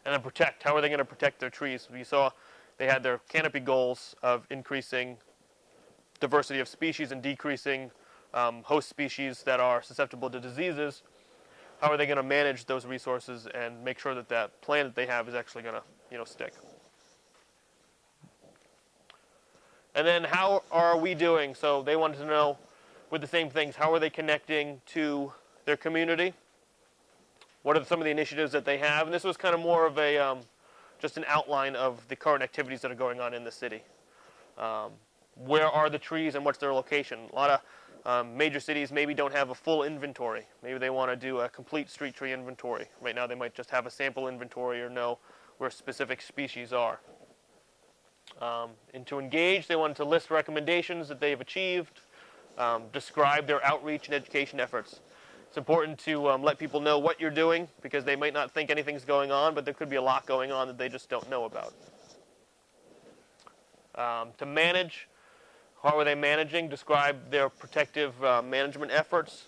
And then protect. How are they going to protect their trees? You saw they had their canopy goals of increasing diversity of species and decreasing host species that are susceptible to diseases. How are they going to manage those resources and make sure that that plan that they have is actually going to, stick? And then how are we doing? So they wanted to know, with the same things, how are they connecting to their community? What are some of the initiatives that they have? And this was kind of more of a just an outline of the current activities that are going on in the city. Where are the trees and what's their location? A lot of major cities maybe don't have a full inventory. Maybe they want to do a complete street tree inventory. Right now they might just have a sample inventory or know where specific species are. And to engage, they wanted to list recommendations that they've achieved, describe their outreach and education efforts. It's important to let people know what you're doing because they might not think anything's going on, but there could be a lot going on that they just don't know about. To manage, how are they managing? Describe their protective management efforts,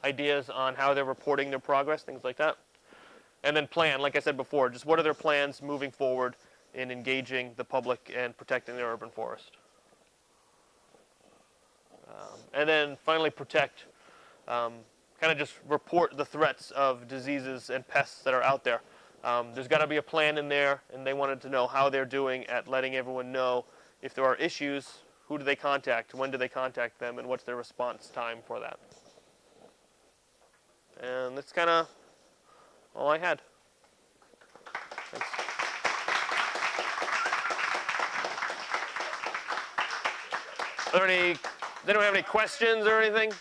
ideas on how they're reporting their progress, things like that. And then plan, like I said before, just what are their plans moving forward in engaging the public and protecting their urban forest. And then finally protect, kind of just report the threats of diseases and pests that are out there. There's got to be a plan in there, and they wanted to know how they're doing at letting everyone know if there are issues, who do they contact, when do they contact them, and what's their response time for that. And that's kind of all I had. Thanks. Does anyone have any questions or anything?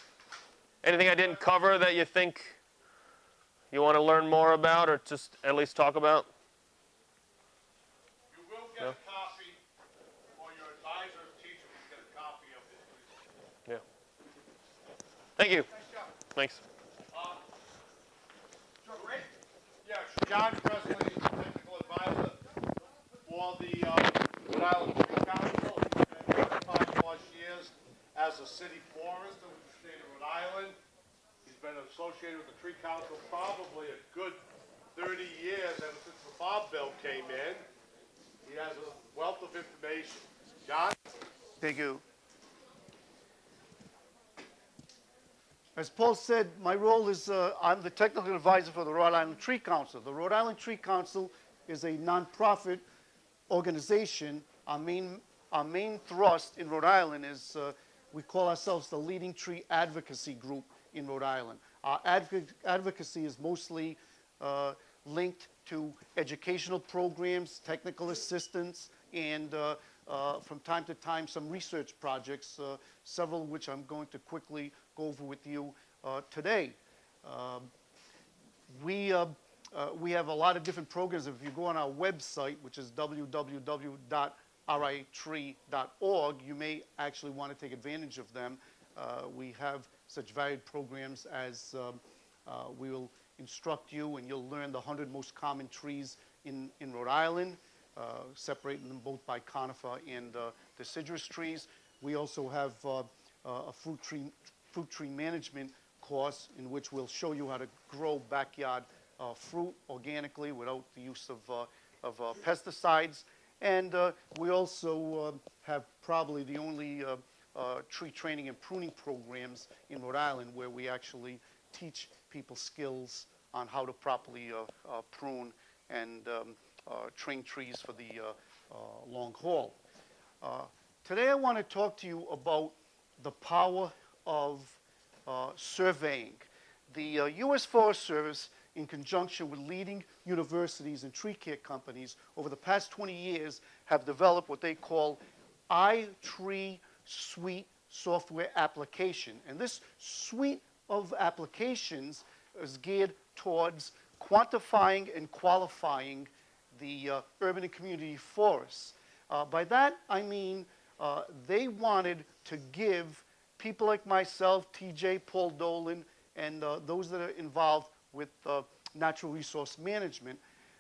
Anything I didn't cover that you think you want to learn more about or just at least talk about? You will get a copy, or your advisor or teacher will get a copy of this. Yeah. Thank you. Thanks. Yes, John presently is the technical advisor for the Rhode Island Tree Council. He's been 25+ years as a city forester with the state of Rhode Island. He's been associated with the Tree Council probably a good 30 years ever since the Farm Bill came in. He has a wealth of information. John? Thank you. As Paul said, my role is I'm the technical advisor for the Rhode Island Tree Council. The Rhode Island Tree Council is a nonprofit organization. Our main thrust in Rhode Island is we call ourselves the leading tree advocacy group in Rhode Island. Our advocacy is mostly linked to educational programs, technical assistance, and from time to time some research projects, several of which I'm going to quickly go over with you today. We have a lot of different programs. If you go on our website, which is www.ritree.org, you may actually want to take advantage of them. We have such varied programs as we will instruct you and you'll learn the 100 most common trees in Rhode Island, separating them both by conifer and deciduous trees. We also have a fruit tree management course in which we'll show you how to grow backyard fruit organically without the use of pesticides. And we also have probably the only tree training and pruning programs in Rhode Island where we actually teach people skills on how to properly prune and train trees for the long haul. Today I want to talk to you about the power of surveying. The U.S. Forest Service, in conjunction with leading universities and tree care companies, over the past 20 years have developed what they call iTree Suite software application. And this suite of applications is geared towards quantifying and qualifying the urban and community forests. By that, I mean they wanted to give people like myself, TJ, Paul Dolan, and those that are involved with natural resource management,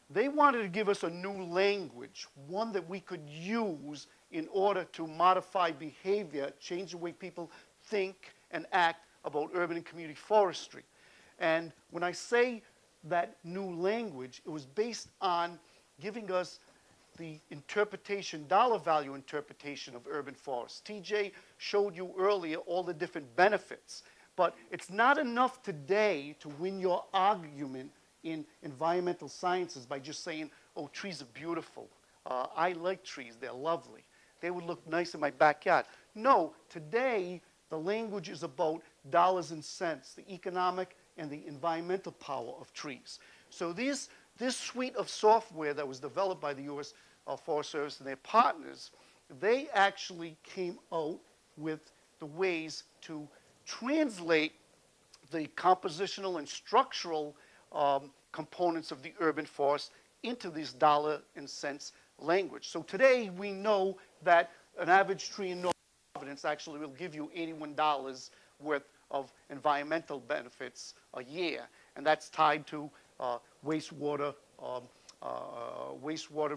they wanted to give us a new language, one that we could use in order to modify behavior, change the way people think and act about urban and community forestry. And when I say that new language, it was based on giving us the interpretation, dollar value interpretation of urban forests. TJ showed you earlier all the different benefits, but it's not enough today to win your argument in environmental sciences by just saying, oh, trees are beautiful. I like trees, they're lovely. They would look nice in my backyard. No, today the language is about dollars and cents, the economic and the environmental power of trees. So this suite of software that was developed by the U.S. Forest Service and their partners, they actually came out with the ways to translate the compositional and structural components of the urban forest into this dollar and cents language. So today we know that an average tree in North Providence actually will give you $81 worth of environmental benefits a year, and that's tied to wastewater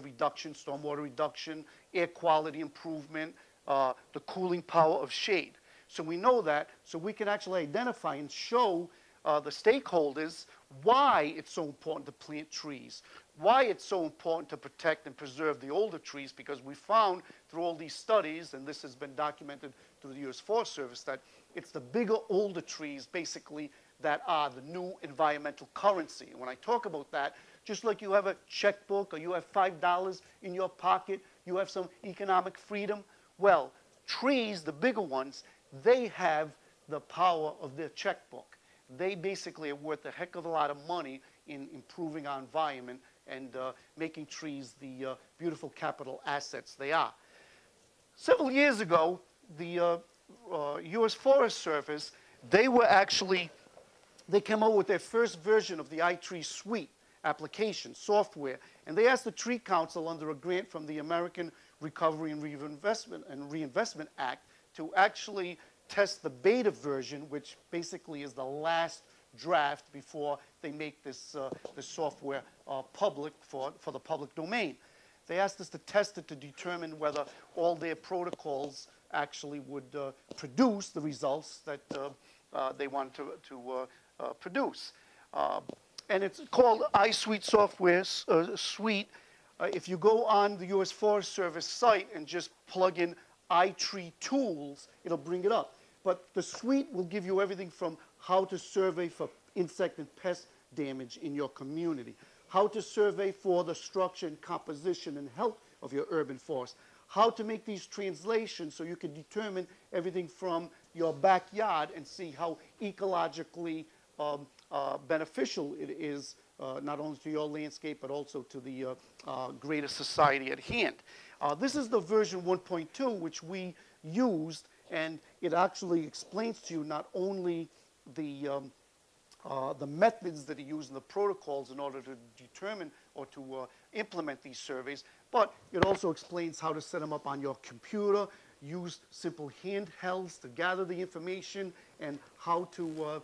reduction, stormwater reduction, air quality improvement, the cooling power of shade. So we know that, so we can actually identify and show the stakeholders why it's so important to plant trees, why it's so important to protect and preserve the older trees, because we found through all these studies, and this has been documented through the U.S. Forest Service, that it's the bigger, older trees, basically, that are the new environmental currency. And when I talk about that, just like you have a checkbook or you have $5 in your pocket, you have some economic freedom. Well, trees, the bigger ones, they have the power of their checkbook. They basically are worth a heck of a lot of money in improving our environment and making trees the beautiful capital assets they are. Several years ago, the U.S. Forest Service, they came out with their first version of the iTree suite application software, and they asked the Tree Council under a grant from the American Recovery and Reinvestment Act to actually test the beta version, which basically is the last draft before they make this software public for the public domain. They asked us to test it to determine whether all their protocols actually would produce the results that they want to produce. And it's called iSuite Software Suite. If you go on the U.S. Forest Service site and just plug in iTree Tools, it'll bring it up. But the suite will give you everything from how to survey for insect and pest damage in your community, how to survey for the structure and composition and health of your urban forest, how to make these translations so you can determine everything from your backyard and see how ecologically beneficial it is, not only to your landscape, but also to the greater society at hand. This is the version 1.2, which we used, and it actually explains to you not only the methods that are used in the protocols in order to determine or to implement these surveys, but it also explains how to set them up on your computer, use simple handhelds to gather the information, and how to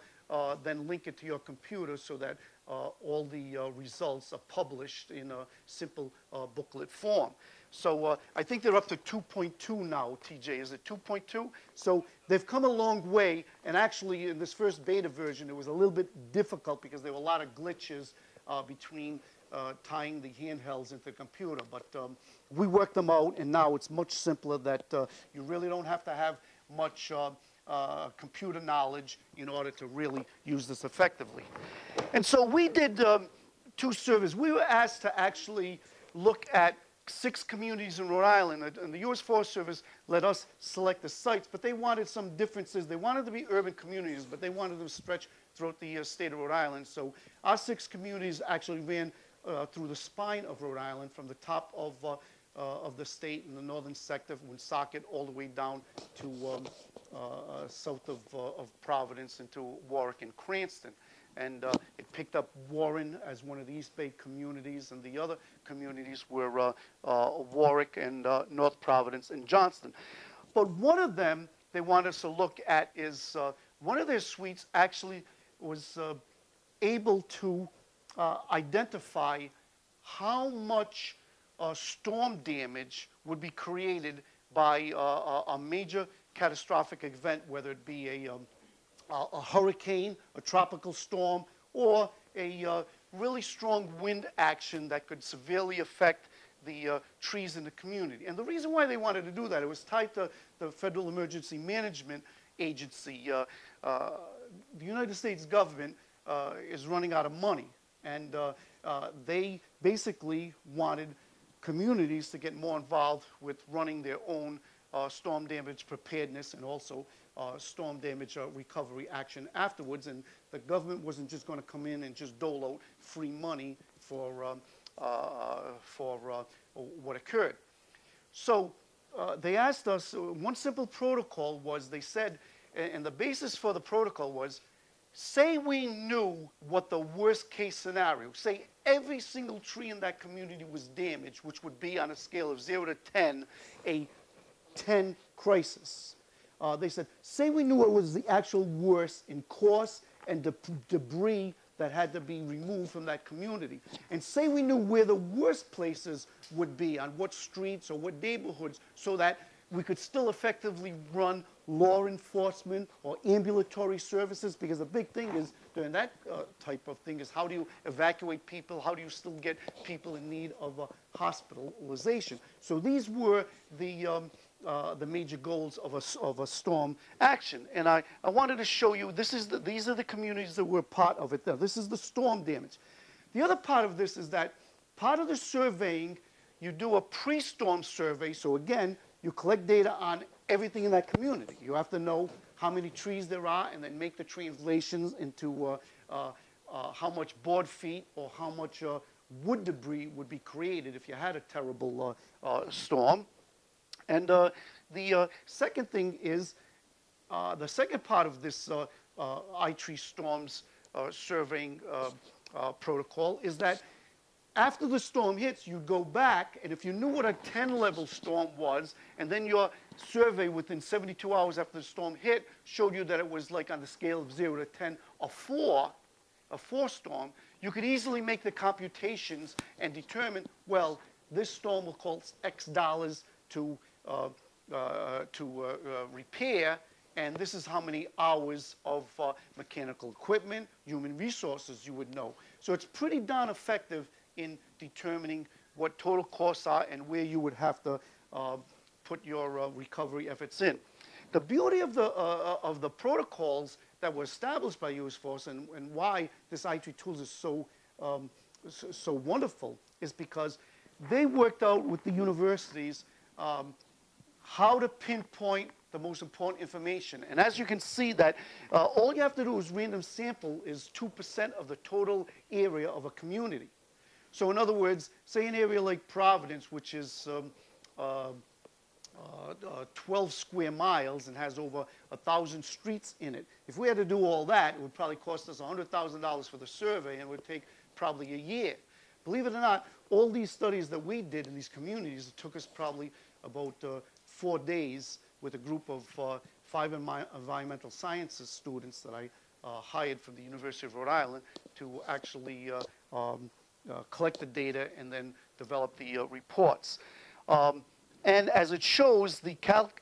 then link it to your computer so that all the results are published in a simple booklet form. So I think they're up to 2.2 now, TJ. Is it 2.2? So they've come a long way. And actually, in this first beta version, it was a little bit difficult because there were a lot of glitches between tying the handhelds into the computer. But we worked them out, and now it's much simpler that you really don't have to have much computer knowledge in order to really use this effectively. And so we did 2 surveys. We were asked to actually look at 6 communities in Rhode Island, and the U.S. Forest Service let us select the sites, but they wanted some differences. They wanted to be urban communities, but they wanted them to stretch throughout the state of Rhode Island. So our 6 communities actually ran through the spine of Rhode Island from the top of the state in the northern sector, Woonsocket, all the way down to south of Providence into Warwick and Cranston. And it picked up Warren as one of the East Bay communities, and the other communities were Warwick and North Providence and Johnston. But one of them they want us to look at is one of their suites actually was able to identify how much storm damage would be created by a major catastrophic event, whether it be a hurricane, a tropical storm, or a really strong wind action that could severely affect the trees in the community. And the reason why they wanted to do that, it was tied to the Federal Emergency Management Agency. The United States government is running out of money, and they basically wanted communities to get more involved with running their own storm damage preparedness and also storm damage recovery action afterwards. And the government wasn't just going to come in and just dole out free money for what occurred. So they asked us, one simple protocol was, they said, and the basis for the protocol was, say we knew what the worst case scenario, say every single tree in that community was damaged, which would be on a scale of 0 to 10, a 10 crisis. They said, say we knew what was the actual worst in cost and debris that had to be removed from that community. And say we knew where the worst places would be, on what streets or what neighborhoods, so that we could still effectively run law enforcement or ambulatory services, because the big thing is, during that type of thing, is how do you evacuate people, how do you still get people in need of hospitalization. So these were the major goals of a storm action. And I wanted to show you, these are the communities that were part of it. This is the storm damage. The other part of this is that part of the surveying, you do a pre-storm survey. So again, you collect data on everything in that community. You have to know how many trees there are and then make the translations into how much board feet or how much wood debris would be created if you had a terrible storm. And the second thing is, the second part of this iTree storms surveying protocol is that after the storm hits, you go back, and if you knew what a 10-level storm was, and then your survey within 72 hours after the storm hit showed you that it was like on the scale of 0 to 10, a 4 storm, you could easily make the computations and determine, well, this storm will cost X dollars to repair, and this is how many hours of mechanical equipment, human resources you would know. So it's pretty darn effective in determining what total costs are and where you would have to put your recovery efforts in. The beauty of the protocols that were established by US Forest and why this iTree tools is so wonderful is because they worked out with the universities how to pinpoint the most important information. And as you can see that all you have to do is random sample is 2% of the total area of a community. So in other words, say an area like Providence, which is 12 square miles and has over 1,000 streets in it. If we had to do all that, it would probably cost us $100,000 for the survey, and it would take probably a year. Believe it or not, all these studies that we did in these communities, it took us probably about 4 days with a group of 5 environmental sciences students that I hired from the University of Rhode Island to actually collect the data and then develop the reports. And as it shows, the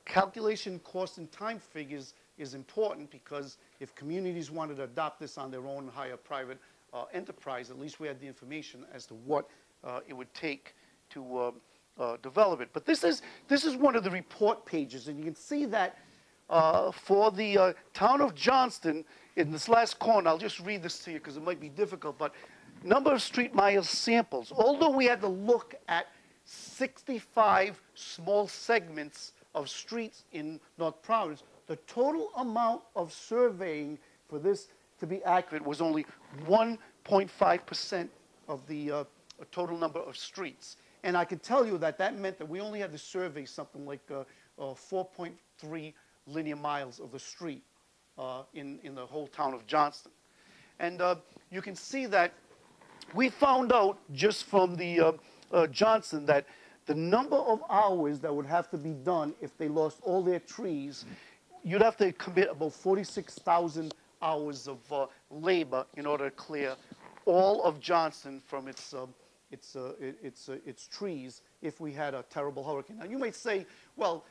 calculation cost and time figures is important, because if communities wanted to adopt this on their own and hire a private enterprise, at least we had the information as to what it would take to develop it. But this is one of the report pages, and you can see that for the town of Johnston, in this last corner, I'll just read this to you because it might be difficult, but number of street miles samples. Although we had to look at 65 small segments of streets in North Providence, the total amount of surveying for this to be accurate was only 1.5% of the total number of streets. And I can tell you that that meant that we only had to survey something like 4.3 linear miles of the street in the whole town of Johnston. And you can see that we found out just from the Johnston that the number of hours that would have to be done if they lost all their trees, you'd have to commit about 46,000 hours of labor in order to clear all of Johnston from its trees if we had a terrible hurricane. Now you might say, well,